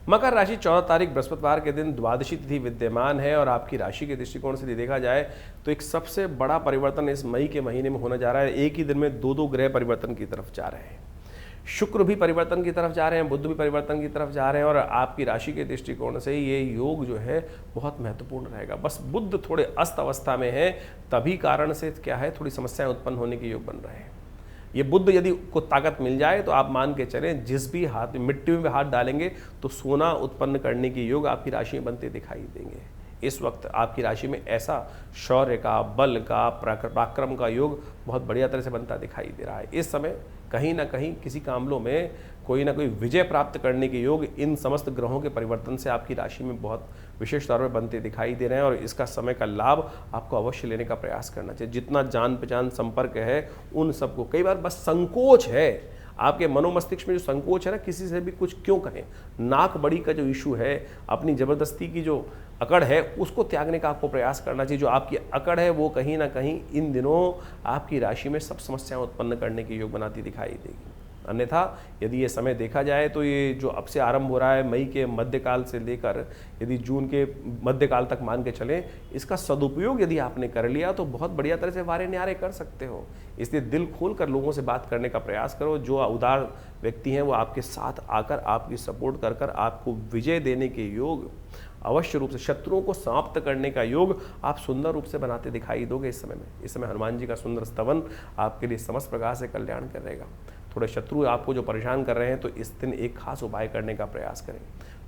मकर राशि 14 तारीख बृहस्पतिवार के दिन द्वादशी तिथि विद्यमान है और आपकी राशि के दृष्टिकोण से देखा जाए तो एक सबसे बड़ा परिवर्तन इस मई के महीने में होने जा रहा है। एक ही दिन में दो ग्रह परिवर्तन की तरफ जा रहे हैं। शुक्र भी परिवर्तन की तरफ जा रहे हैं, बुध भी परिवर्तन की तरफ जा रहे हैं और आपकी राशि के दृष्टिकोण से ये योग जो है बहुत महत्वपूर्ण रहेगा। बस बुध थोड़े अस्त अवस्था में है, तभी कारण से क्या है थोड़ी समस्याएं उत्पन्न होने के योग बन रहे हैं। ये बुध यदि को ताकत मिल जाए तो आप मान के चलें जिस भी हाथ मिट्टी में हाथ डालेंगे तो सोना उत्पन्न करने के योग आपकी राशि में बनते दिखाई देंगे। इस वक्त आपकी राशि में ऐसा शौर्य का, बल का, पराक्रम का योग बहुत बढ़िया तरह से बनता दिखाई दे रहा है। इस समय कहीं ना कहीं किसी मामलों में कोई ना कोई विजय प्राप्त करने के योग इन समस्त ग्रहों के परिवर्तन से आपकी राशि में बहुत विशेष तौर पर बनते दिखाई दे रहे हैं और इसका समय का लाभ आपको अवश्य लेने का प्रयास करना चाहिए। जितना जान पहचान संपर्क है उन सबको, कई बार बस संकोच है आपके मनोमस्तिष्क में, जो संकोच है ना, किसी से भी कुछ क्यों कहें, नाक बड़ी का जो इशू है, अपनी जबरदस्ती की जो अकड़ है उसको त्यागने का आपको प्रयास करना चाहिए। जो आपकी अकड़ है वो कहीं ना कहीं इन दिनों आपकी राशि में सब समस्याएं उत्पन्न करने के योग बनाती दिखाई देगी। अन्यथा यदि ये समय देखा जाए तो ये जो अब से आरंभ हो रहा है मई के मध्यकाल से लेकर यदि जून के मध्यकाल तक मान के चलें, इसका सदुपयोग यदि आपने कर लिया तो बहुत बढ़िया तरह से वारे न्यारे कर सकते हो। इसलिए दिल खोल कर लोगों से बात करने का प्रयास करो। जो उदार व्यक्ति हैं वो आपके साथ आकर आपकी सपोर्ट कर कर आपको विजय देने के योग, अवश्य रूप से शत्रुओं को समाप्त करने का योग आप सुंदर रूप से बनाते दिखाई दोगे इस समय में। इस समय हनुमान जी का सुंदर स्तवन आपके लिए समस्त प्रकार से कल्याण करेगा। थोड़े शत्रु आपको जो परेशान कर रहे हैं तो इस दिन एक खास उपाय करने का प्रयास करें।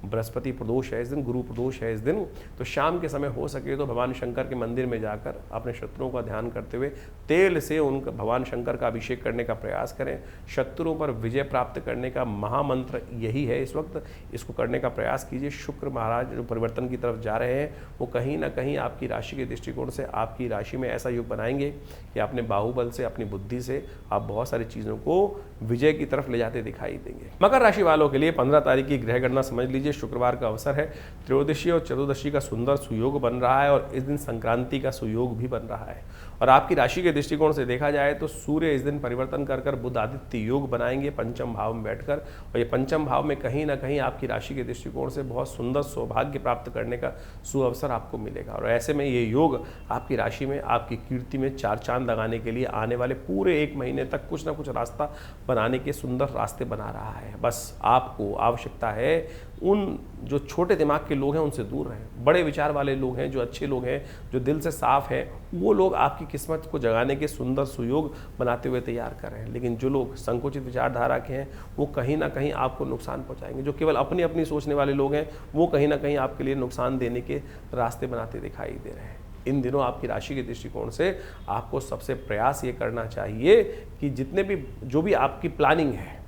बृहस्पति प्रदोष है इस दिन, गुरु प्रदोष है इस दिन, तो शाम के समय हो सके तो भगवान शंकर के मंदिर में जाकर अपने शत्रुओं का ध्यान करते हुए तेल से उनका भगवान शंकर का अभिषेक करने का प्रयास करें। शत्रुओं पर विजय प्राप्त करने का महामंत्र यही है इस वक्त, इसको करने का प्रयास कीजिए। शुक्र महाराज जो परिवर्तन की तरफ जा रहे हैं वो कहीं ना कहीं आपकी राशि के दृष्टिकोण से आपकी राशि में ऐसा योग बनाएंगे कि अपने बाहुबल से, अपनी बुद्धि से आप बहुत सारी चीज़ों को विजय की तरफ ले जाते दिखाई देंगे। मकर राशि वालों के लिए 15 तारीख की ग्रह गणना समझ लीजिए। शुक्रवार का अवसर है, त्रयोदशी और चतुर्दशी का सुंदर सुयोग बन रहा है और इस दिन संक्रांति का सुयोग भी बन रहा है। और आपकी राशि के दृष्टिकोण से देखा जाए तो सूर्य इस दिन परिवर्तन कर कर बुध आदित्य योग बनाएंगे पंचम भाव में बैठकर, और ये पंचम भाव में कहीं ना कहीं आपकी राशि के दृष्टिकोण से बहुत सुंदर सौभाग्य प्राप्त करने का सुअवसर आपको मिलेगा। और ऐसे में ये योग आपकी राशि में आपकी कीर्ति में चार चांद लगाने के लिए आने वाले पूरे एक महीने तक कुछ ना कुछ रास्ता बनाने के सुंदर रास्ते बना रहा है। बस आपको आवश्यकता है उन जो छोटे दिमाग के लोग हैं उनसे दूर रहें। बड़े विचार वाले लोग हैं, जो अच्छे लोग हैं, जो दिल से साफ हैं, वो लोग आपकी किस्मत को जगाने के सुंदर सुयोग बनाते हुए तैयार कर रहे हैं। लेकिन जो लोग संकुचित विचारधारा के हैं वो कहीं ना कहीं आपको नुकसान पहुंचाएंगे। जो केवल अपनी अपनी सोचने वाले लोग हैं वो कहीं ना कहीं आपके लिए नुकसान देने के रास्ते बनाते दिखाई दे रहे हैं। इन दिनों आपकी राशि के दृष्टिकोण से आपको सबसे प्रयास ये करना चाहिए कि जितने भी जो भी आपकी प्लानिंग है,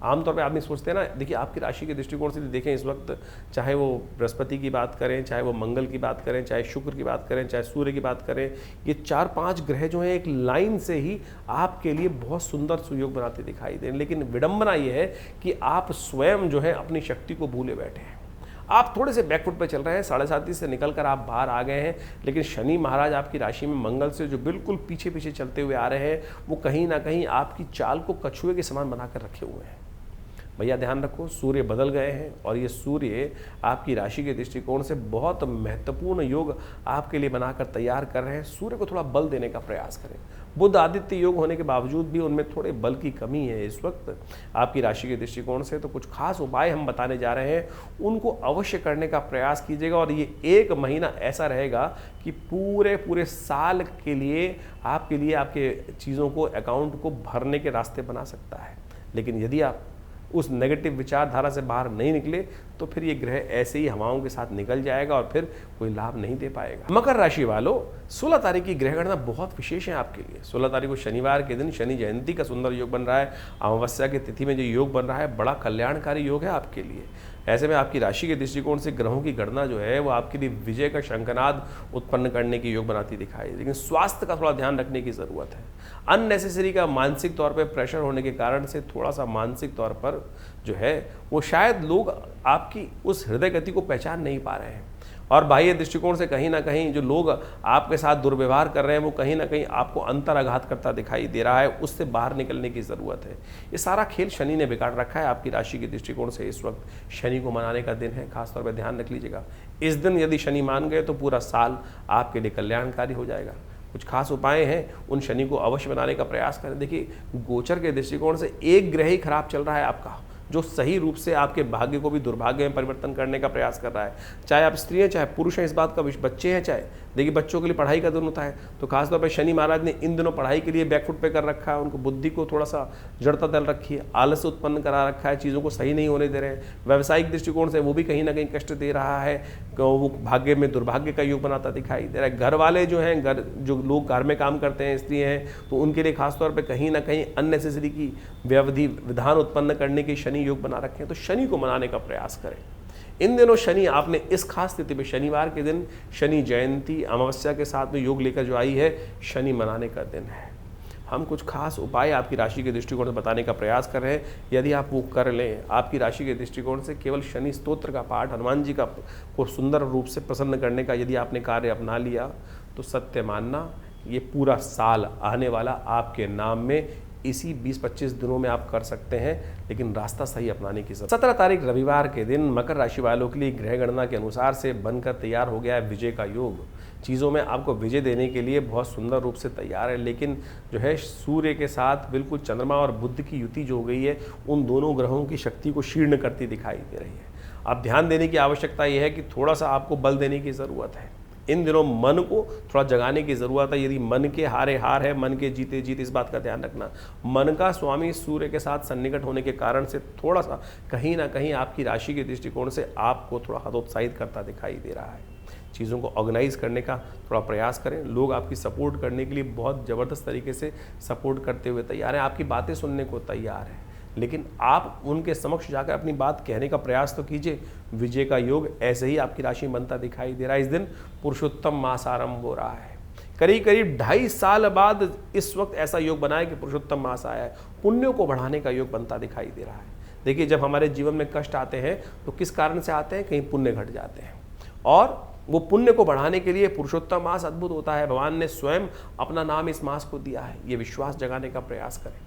आमतौर पे आदमी सोचते हैं ना, देखिए आपकी राशि के दृष्टिकोण से देखें इस वक्त, चाहे वो बृहस्पति की बात करें, चाहे वो मंगल की बात करें, चाहे शुक्र की बात करें, चाहे सूर्य की बात करें, ये 4-5 ग्रह जो हैं एक लाइन से ही आपके लिए बहुत सुंदर सुयोग बनाते दिखाई दे। लेकिन विडंबना ये है कि आप स्वयं जो है अपनी शक्ति को भूले बैठे हैं। आप थोड़े से बैकफुट पे चल रहे हैं, 7:30 से निकलकर आप बाहर आ गए हैं, लेकिन शनि महाराज आपकी राशि में मंगल से जो बिल्कुल पीछे पीछे चलते हुए आ रहे हैं वो कहीं ना कहीं आपकी चाल को कछुए के समान बनाकर रखे हुए हैं। भैया ध्यान रखो, सूर्य बदल गए हैं और ये सूर्य आपकी राशि के दृष्टिकोण से बहुत महत्वपूर्ण योग आपके लिए बनाकर तैयार कर रहे हैं। सूर्य को थोड़ा बल देने का प्रयास करें। बुध आदित्य योग होने के बावजूद भी उनमें थोड़े बल की कमी है इस वक्त आपकी राशि के दृष्टिकोण से। तो कुछ खास उपाय हम बताने जा रहे हैं, उनको अवश्य करने का प्रयास कीजिएगा। और ये एक महीना ऐसा रहेगा कि पूरे साल के लिए आपके चीज़ों को, अकाउंट को भरने के रास्ते बना सकता है। लेकिन यदि आप उस नेगेटिव विचारधारा से बाहर नहीं निकले तो फिर ये ग्रह ऐसे ही हवाओं के साथ निकल जाएगा और फिर कोई लाभ नहीं दे पाएगा। मकर राशि वालों, 16 तारीख की ग्रह गणना बहुत विशेष है आपके लिए। 16 तारीख को शनिवार के दिन शनि जयंती का सुंदर योग बन रहा है। अमावस्या की तिथि में जो योग बन रहा है बड़ा कल्याणकारी योग है आपके लिए। ऐसे में आपकी राशि के दृष्टिकोण से ग्रहों की गणना जो है वो आपके लिए विजय का शंखनाद उत्पन्न करने की योग बनाती दिखाई, लेकिन स्वास्थ्य का थोड़ा ध्यान रखने की ज़रूरत है। अननेसेसरी का मानसिक तौर पर प्रेशर होने के कारण से थोड़ा सा मानसिक तौर पर जो है वो शायद लोग आपकी उस हृदय गति को पहचान नहीं पा रहे हैं। और बाह्य दृष्टिकोण से कहीं ना कहीं जो लोग आपके साथ दुर्व्यवहार कर रहे हैं वो कहीं ना कहीं आपको अंतराघात करता दिखाई दे रहा है, उससे बाहर निकलने की ज़रूरत है। ये सारा खेल शनि ने बिगाड़ रखा है आपकी राशि के दृष्टिकोण से। इस वक्त शनि को मनाने का दिन है, खासतौर पर ध्यान रख लीजिएगा। इस दिन यदि शनि मान गए तो पूरा साल आपके लिए कल्याणकारी हो जाएगा। कुछ खास उपाय हैं, उन शनि को अवश्य बनाने का प्रयास करें। देखिए, गोचर के दृष्टिकोण से एक ग्रह ही खराब चल रहा है आपका, जो सही रूप से आपके भाग्य को भी दुर्भाग्य में परिवर्तन करने का प्रयास कर रहा है। चाहे आप स्त्री हैं, चाहे पुरुष हैं, इस बात का बच्चे हैं, चाहे देखिए बच्चों के लिए पढ़ाई का दिन होता है, तो खासतौर पर शनि महाराज ने इन दिनों पढ़ाई के लिए बैकफुट पे कर रखा है। उनको बुद्धि को थोड़ा सा जड़ता दल रखी है, आलस उत्पन्न करा रखा है, चीज़ों को सही नहीं होने दे रहे हैं। व्यावसायिक दृष्टिकोण से वो भी कहीं ना कहीं कष्ट दे रहा है, वो भाग्य में दुर्भाग्य का योग बनाता दिखाई दे रहा है। घर वाले जो हैं, जो लोग घर में काम करते हैं, स्त्री हैं, तो उनके लिए खासतौर पर कहीं ना कहीं अननेसेसरी की व्यवधि विधान उत्पन्न करने के शनि योग बना रखे हैं। तो शनि को मनाने का प्रयास करें। इन दिनों शनि आपने इस खास स्थिति में शनिवार के दिन शनि जयंती अमावस्या के साथ में योग लेकर जो आई है, शनि मनाने का दिन है। हम कुछ खास उपाय आपकी राशि के दृष्टिकोण से बताने का प्रयास कर रहे हैं। यदि आप वो कर लें, आपकी राशि के दृष्टिकोण से केवल शनि स्तोत्र का पाठ, हनुमान जी का को सुंदर रूप से प्रसन्न करने का यदि आपने कार्य अपना लिया, तो सत्य मानना ये पूरा साल आने वाला आपके नाम में इसी 20-25 दिनों में आप कर सकते हैं। लेकिन रास्ता सही अपनाने की जरूरत। 17 तारीख रविवार के दिन मकर राशि वालों के लिए ग्रह गणना के अनुसार से बनकर तैयार हो गया है विजय का योग। चीज़ों में आपको विजय देने के लिए बहुत सुंदर रूप से तैयार है। लेकिन जो है सूर्य के साथ बिल्कुल चंद्रमा और बुध की युति जो हो गई है, उन दोनों ग्रहों की शक्ति को क्षीर्ण करती दिखाई दे रही है। अब ध्यान देने की आवश्यकता यह है कि थोड़ा सा आपको बल देने की ज़रूरत है। इन दिनों मन को थोड़ा जगाने की ज़रूरत है। यदि मन के हारे हार है, मन के जीते जीत, इस बात का ध्यान रखना। मन का स्वामी सूर्य के साथ सन्निकट होने के कारण से थोड़ा सा कहीं ना कहीं आपकी राशि के दृष्टिकोण से आपको थोड़ा हतोत्साहित करता दिखाई दे रहा है। चीज़ों को ऑर्गेनाइज करने का थोड़ा प्रयास करें। लोग आपकी सपोर्ट करने के लिए बहुत ज़बरदस्त तरीके से सपोर्ट करते हुए तैयार हैं, आपकी बातें सुनने को तैयार हैं। लेकिन आप उनके समक्ष जाकर अपनी बात कहने का प्रयास तो कीजिए। विजय का योग ऐसे ही आपकी राशि में बनता दिखाई दे रहा है। इस दिन पुरुषोत्तम मास आरंभ हो रहा है। करीब करीब 2.5 साल बाद इस वक्त ऐसा योग बना है कि पुरुषोत्तम मास आया है। पुण्यों को बढ़ाने का योग बनता दिखाई दे रहा है। देखिए, जब हमारे जीवन में कष्ट आते हैं तो किस कारण से आते हैं? कहीं पुण्य घट जाते हैं, और वो पुण्य को बढ़ाने के लिए पुरुषोत्तम मास अद्भुत होता है। भगवान ने स्वयं अपना नाम इस मास को दिया है। ये विश्वास जगाने का प्रयास करें।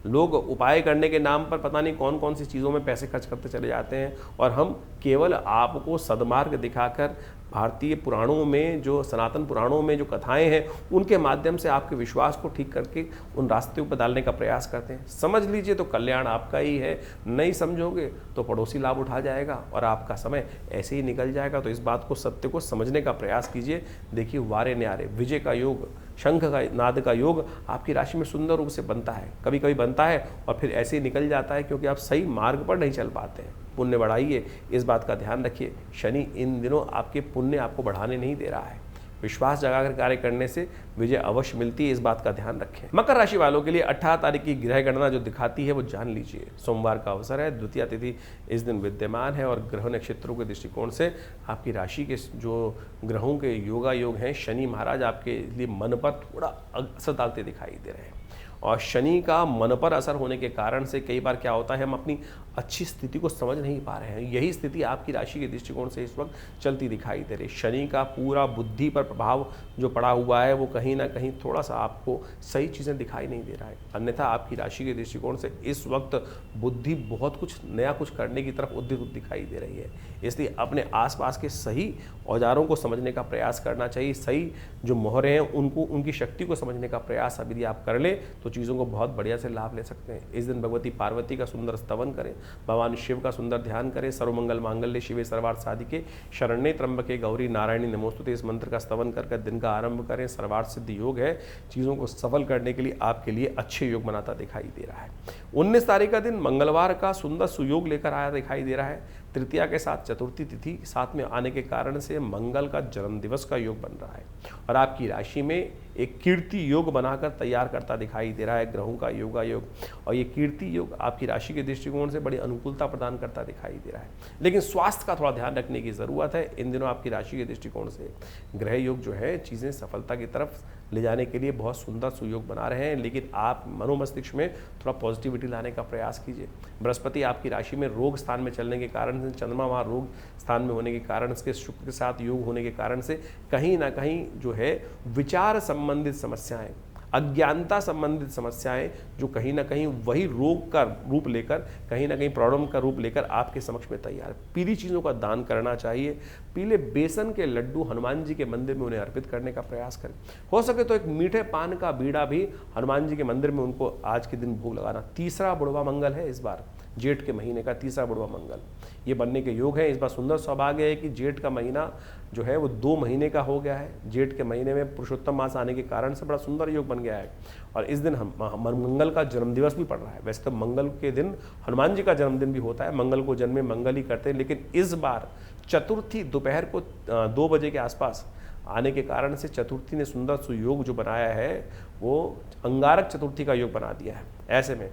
लोग उपाय करने के नाम पर पता नहीं कौन कौन सी चीज़ों में पैसे खर्च करते चले जाते हैं, और हम केवल आपको सद्मार्ग दिखाकर भारतीय पुराणों में, जो सनातन पुराणों में जो कथाएं हैं, उनके माध्यम से आपके विश्वास को ठीक करके उन रास्ते पर डालने का प्रयास करते हैं। समझ लीजिए तो कल्याण आपका ही है, नहीं समझोगे तो पड़ोसी लाभ उठा जाएगा और आपका समय ऐसे ही निकल जाएगा। तो इस बात को, सत्य को समझने का प्रयास कीजिए। देखिए, वारे न्यारे विजय का योग, शंख का नाद का योग आपकी राशि में सुंदर रूप से बनता है। कभी कभी बनता है और फिर ऐसे ही निकल जाता है, क्योंकि आप सही मार्ग पर नहीं चल पाते हैं। पुण्य बढ़ाइए, इस बात का ध्यान रखिए। शनि इन दिनों आपके पुण्य आपको बढ़ाने नहीं दे रहा है। विश्वास जगाकर कार्य करने से विजय अवश्य मिलती है, इस बात का ध्यान रखें। मकर राशि वालों के लिए 18 तारीख की ग्रह गणना जो दिखाती है वो जान लीजिए। सोमवार का अवसर है, द्वितीया तिथि इस दिन विद्यमान है, और ग्रह नक्षत्रों के दृष्टिकोण से आपकी राशि के जो ग्रहों के योगा योग हैं, शनि महाराज आपके लिए मन पर थोड़ा असर डालते दिखाई दे रहे हैं। और शनि का मन पर असर होने के कारण से कई बार क्या होता है, हम अपनी अच्छी स्थिति को समझ नहीं पा रहे हैं। यही स्थिति आपकी राशि के दृष्टिकोण से इस वक्त चलती दिखाई दे रही है। शनि का पूरा बुद्धि पर प्रभाव जो पड़ा हुआ है, वो कहीं ना कहीं थोड़ा सा आपको सही चीज़ें दिखाई नहीं दे रहा है। अन्यथा आपकी राशि के दृष्टिकोण से इस वक्त बुद्धि बहुत कुछ नया कुछ करने की तरफ उद्युक्त दिखाई दे रही है। इसलिए अपने आसपास के सही औजारों को समझने का प्रयास करना चाहिए। सही जो मोहरे हैं उनको, उनकी शक्ति को समझने का प्रयास यदि आप कर लें तो चीज़ों को बहुत बढ़िया से लाभ ले सकते हैं। इस दिन भगवती पार्वती का सुंदर स्तवन करें, भगवान शिव का सुंदर ध्यान करें। सर्वमंगल मांगल्य शिवे सर्वार्थ साधिके शरण्ये त्र्यंबके गौरी नारायणी नमोस्तुते, इस मंत्र का स्तवन कर दिन का आरंभ करें। सर्वार्थ सिद्ध योग है, चीज़ों को सफल करने के लिए आपके लिए अच्छे योग बनाता दिखाई दे रहा है। 19 तारीख का दिन मंगलवार का सुंदर सुयोग लेकर आया दिखाई दे रहा है। तृतीया के साथ चतुर्थी तिथि साथ में आने के कारण से मंगल का जन्म दिवस का योग बन रहा है, और आपकी राशि में एक कीर्ति योग बनाकर तैयार करता दिखाई दे रहा है, ग्रहों का योगा योग। और ये कीर्ति योग आपकी राशि के दृष्टिकोण से बड़ी अनुकूलता प्रदान करता दिखाई दे रहा है। लेकिन स्वास्थ्य का थोड़ा ध्यान रखने की ज़रूरत है। इन दिनों आपकी राशि के दृष्टिकोण से ग्रह योग जो है, चीज़ें सफलता की तरफ ले जाने के लिए बहुत सुंदर सुयोग बना रहे हैं। लेकिन आप मनोमस्तिष्क में थोड़ा पॉजिटिविटी लाने का प्रयास कीजिए। बृहस्पति आपकी राशि में रोग स्थान में चलने के कारण से, चंद्रमा वहाँ रोग स्थान में होने के कारण से, शुक्र के साथ योग होने के कारण से कहीं ना कहीं जो है विचार संबंधित समस्याएं, अज्ञानता संबंधित समस्याएं जो कहीं ना कहीं वही रोग का रूप लेकर, कहीं ना कहीं प्रॉब्लम का रूप लेकर आपके समक्ष में तैयार है। पीली चीज़ों का दान करना चाहिए। पीले बेसन के लड्डू हनुमान जी के मंदिर में उन्हें अर्पित करने का प्रयास करें। हो सके तो एक मीठे पान का बीड़ा भी हनुमान जी के मंदिर में उनको आज के दिन भोग लगाना। तीसरा बुढ़वा मंगल है इस बार, जेठ के महीने का तीसरा बुढ़वा मंगल ये बनने के योग है। इस बार सुंदर सौभाग्य है कि जेठ का महीना जो है वो 2 महीने का हो गया है। जेठ के महीने में पुरुषोत्तम मास आने के कारण से बड़ा सुंदर योग बन गया है। और इस दिन मंगल का जन्मदिवस भी पड़ रहा है। वैसे तो मंगल के दिन हनुमान जी का जन्मदिन भी होता है, मंगल को जन्मे मंगल ही करते हैं, लेकिन इस बार चतुर्थी दोपहर को 2 बजे के आसपास आने के कारण से चतुर्थी ने सुंदर सुयोग जो बनाया है वो अंगारक चतुर्थी का योग बना दिया है। ऐसे में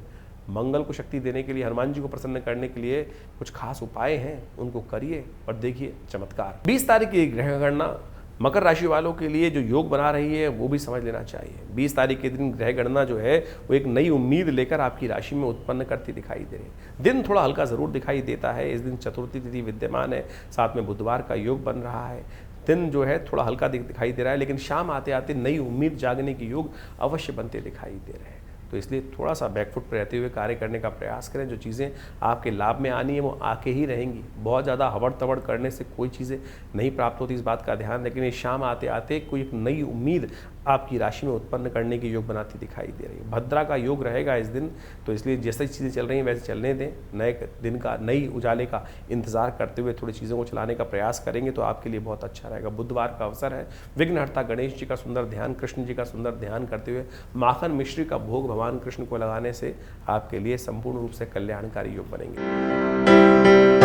मंगल को शक्ति देने के लिए, हनुमान जी को प्रसन्न करने के लिए कुछ खास उपाय हैं, उनको करिए और देखिए चमत्कार। 20 तारीख की ग्रह गणना मकर राशि वालों के लिए जो योग बना रही है वो भी समझ लेना चाहिए। 20 तारीख के दिन ग्रह गणना जो है वो एक नई उम्मीद लेकर आपकी राशि में उत्पन्न करती दिखाई दे रही है। दिन थोड़ा हल्का जरूर दिखाई देता है। इस दिन चतुर्थी तिथि विद्यमान है, साथ में बुधवार का योग बन रहा है। दिन जो है थोड़ा हल्का दिखाई दे रहा है, लेकिन शाम आते आते नई उम्मीद जागने के योग अवश्य बनते दिखाई दे रहे हैं। तो इसलिए थोड़ा सा बैकफुट पर रहते हुए कार्य करने का प्रयास करें। जो चीज़ें आपके लाभ में आनी है वो आके ही रहेंगी। बहुत ज़्यादा हवड़ तवड़ करने से कोई चीज़ें नहीं प्राप्त होती, इस बात का ध्यान। लेकिन ये शाम आते आते कोई एक नई उम्मीद आपकी राशि में उत्पन्न करने के योग बनाती दिखाई दे रही है। भद्रा का योग रहेगा इस दिन, तो इसलिए जैसे चीज़ें चल रही हैं वैसे चलने दें। नए दिन का, नई उजाले का इंतजार करते हुए थोड़ी चीज़ों को चलाने का प्रयास करेंगे तो आपके लिए बहुत अच्छा रहेगा। बुधवार का अवसर है, विघ्नहर्ता गणेश जी का सुंदर ध्यान, कृष्ण जी का सुंदर ध्यान करते हुए माखन मिश्री का भोग भगवान कृष्ण को लगाने से आपके लिए संपूर्ण रूप से कल्याणकारी योग बनेंगे।